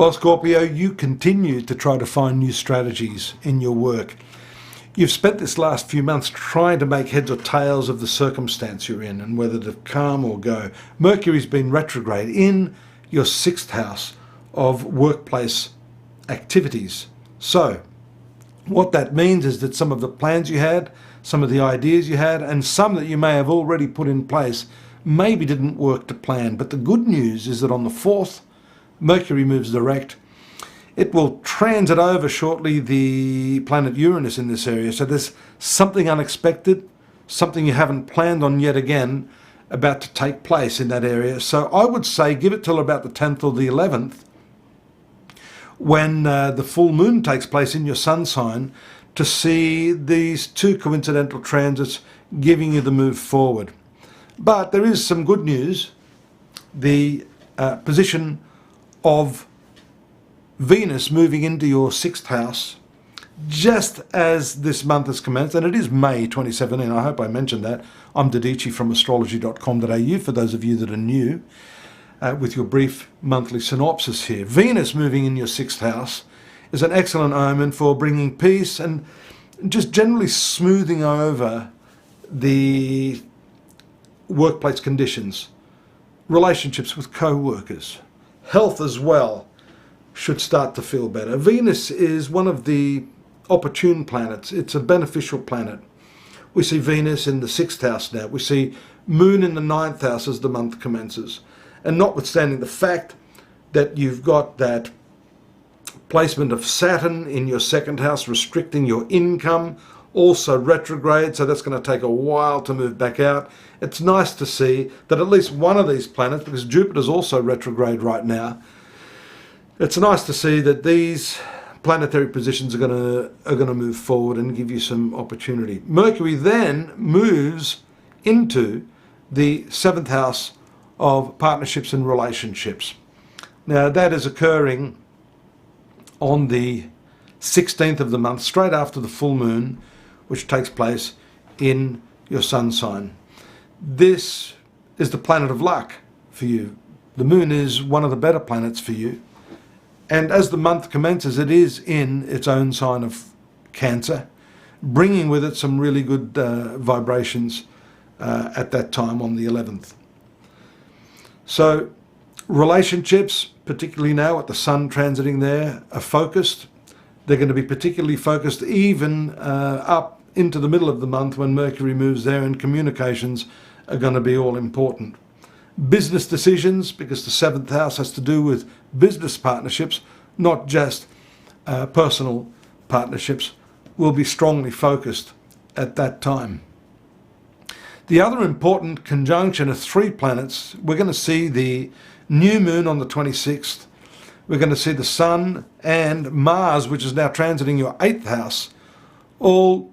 Well, Scorpio, you continue to try to find new strategies in your work. You've spent this last few months trying to make heads or tails of the circumstance you're in and whether to come or go. Mercury's been retrograde in your 6th house of workplace activities. So what that means is that some of the plans you had, some of the ideas you had, and some that you may have already put in place maybe didn't work to plan. But the good news is that on the 4th, Mercury moves direct. It will transit over shortly the planet Uranus in this area. So there's something unexpected, something you haven't planned on yet again, about to take place in that area. So I would say give it till about the 10th or the 11th, when the full moon takes place in your sun sign, to see these two coincidental transits giving you the move forward. But there is some good news. The position of Venus moving into your 6th house just as this month has commenced, and it is May 2017. I hope I mentioned that. I'm Dadhichi from astrology.com.au for those of you that are new, with your brief monthly synopsis here. Venus moving in your 6th house is an excellent omen for bringing peace and just generally smoothing over the workplace conditions, relationships with co-workers, health as well should start to feel better. Venus is one of the opportune planets. It's a beneficial planet. We see Venus in the 6th house now. We see Moon in the 9th house as the month commences. And notwithstanding the fact that you've got that placement of Saturn in your 2nd house restricting your income, also retrograde, so that's going to take a while to move back out. It's nice to see that at least one of these planets, because Jupiter's also retrograde right now, it's nice to see that these planetary positions are going to move forward and give you some opportunity. Mercury then moves into the 7th house of partnerships and relationships. Now that is occurring on the 16th of the month, straight after the full moon, which takes place in your sun sign. This is the planet of luck for you. The moon is one of the better planets for you. And as the month commences, it is in its own sign of Cancer, bringing with it some really good vibrations at that time on the 11th. So relationships, particularly now with the sun transiting there, are focused. They're going to be particularly focused even up into the middle of the month when Mercury moves there, and communications are going to be all important. Business decisions, because the 7th house has to do with business partnerships, not just personal partnerships, will be strongly focused at that time. The other important conjunction of 3 planets, we're going to see the new moon on the 26th. We're going to see the Sun and Mars, which is now transiting your 8th house, all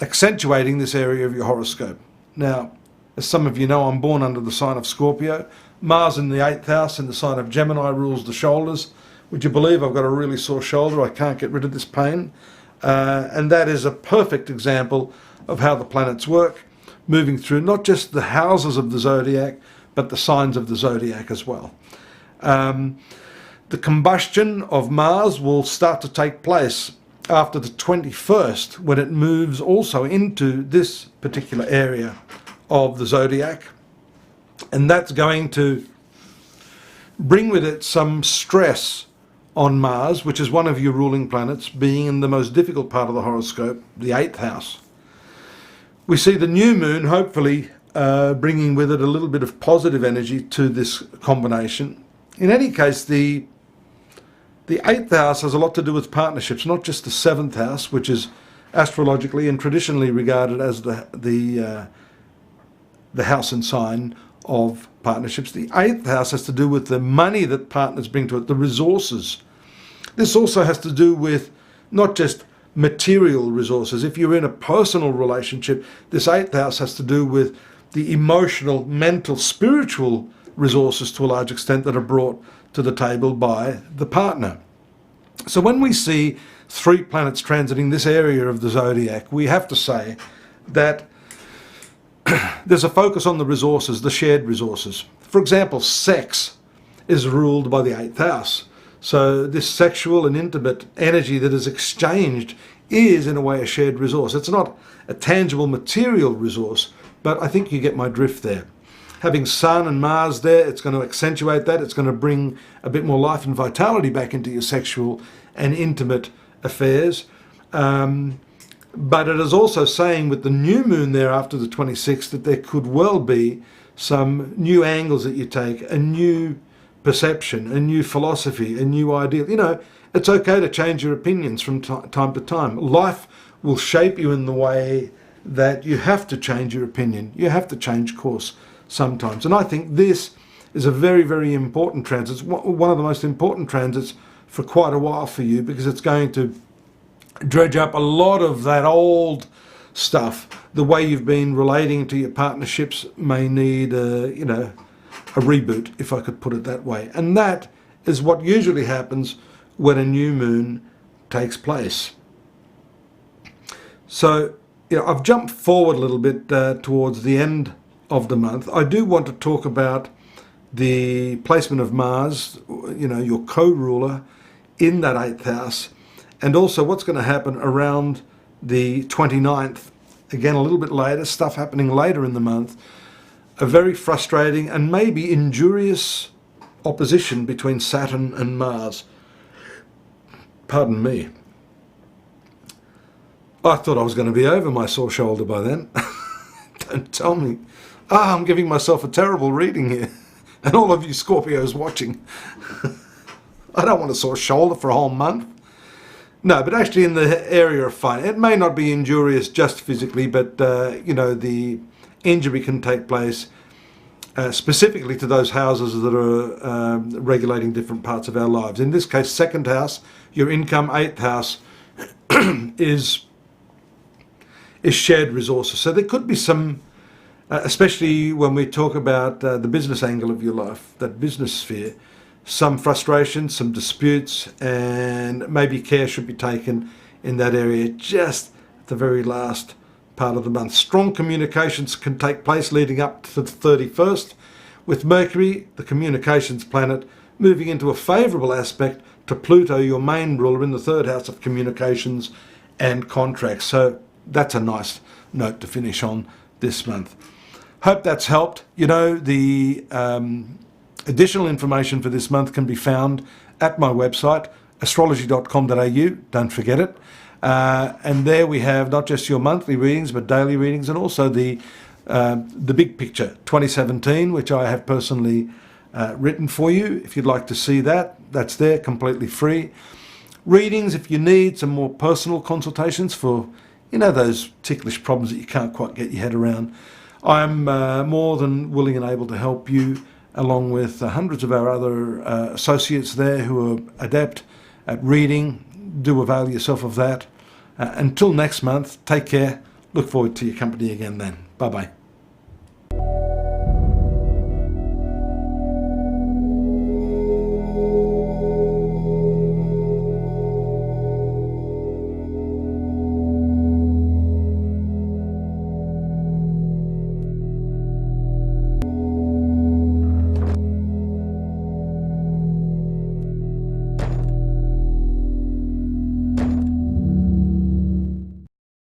accentuating this area of your horoscope. Now, as some of you know, I'm born under the sign of Scorpio. Mars in the 8th house in the sign of Gemini rules the shoulders. Would you believe I've got a really sore shoulder? I can't get rid of this pain. And that is a perfect example of how the planets work, moving through not just the houses of the zodiac, but the signs of the zodiac as well. The combustion of Mars will start to take place after the 21st, when it moves also into this particular area of the zodiac, and that's going to bring with it some stress on Mars, which is one of your ruling planets, being in the most difficult part of the horoscope, the 8th house. We see the new moon hopefully bringing with it a little bit of positive energy to this combination. In any case, the 8th house has a lot to do with partnerships, not just the 7th house, which is astrologically and traditionally regarded as the house and sign of partnerships. The 8th house has to do with the money that partners bring to it, the resources. This also has to do with not just material resources. If you're in a personal relationship, this 8th house has to do with the emotional, mental, spiritual resources to a large extent that are brought to the table by the partner. So when we see 3 planets transiting this area of the zodiac, we have to say that there's a focus on the resources, the shared resources. For example, sex is ruled by the 8th house. So this sexual and intimate energy that is exchanged is in a way a shared resource. It's not a tangible material resource, but I think you get my drift there. Having Sun and Mars there, it's going to accentuate that. It's going to bring a bit more life and vitality back into your sexual and intimate affairs. But it is also saying with the new moon there after the 26th that there could well be some new angles that you take, a new perception, a new philosophy, a new ideal. You know, it's okay to change your opinions from time to time. Life will shape you in the way that you have to change your opinion. You have to change course sometimes. And I think this is a very, very important transit. It's one of the most important transits for quite a while for you, because it's going to dredge up a lot of that old stuff. The way you've been relating to your partnerships may need a reboot, if I could put it that way. And that is what usually happens when a new moon takes place. So, I've jumped forward a little bit towards the end of the month. I do want to talk about the placement of Mars, your co-ruler, in that 8th house, and also what's going to happen around the 29th. Again, a little bit later, stuff happening later in the month. A very frustrating and maybe injurious opposition between Saturn and Mars. Pardon me. I thought I was going to be over my sore shoulder by then. Don't tell me. I'm giving myself a terrible reading here. And all of you Scorpios watching. I don't want a sore shoulder for a whole month. No, but actually in the area of fun. It may not be injurious just physically, but, the injury can take place specifically to those houses that are regulating different parts of our lives. In this case, 2nd house, your income, 8th house is shared resources. So there could be some, especially when we talk about the business angle of your life, that business sphere, some frustration, some disputes, and maybe care should be taken in that area just at the very last part of the month. Strong communications can take place leading up to the 31st, with Mercury, the communications planet, moving into a favourable aspect to Pluto, your main ruler, in the 3rd house of communications and contracts. So that's a nice note to finish on this month. Hope that's helped. The additional information for this month can be found at my website, astrology.com.au. Don't forget it. And there we have not just your monthly readings, but daily readings, and also the big picture 2017, which I have personally written for you. If you'd like to see that, that's there, completely free. Readings, if you need some more personal consultations for, those ticklish problems that you can't quite get your head around, I'm more than willing and able to help you, along with hundreds of our other associates there who are adept at reading. Do avail yourself of that. Until next month, take care. Look forward to your company again then. Bye-bye.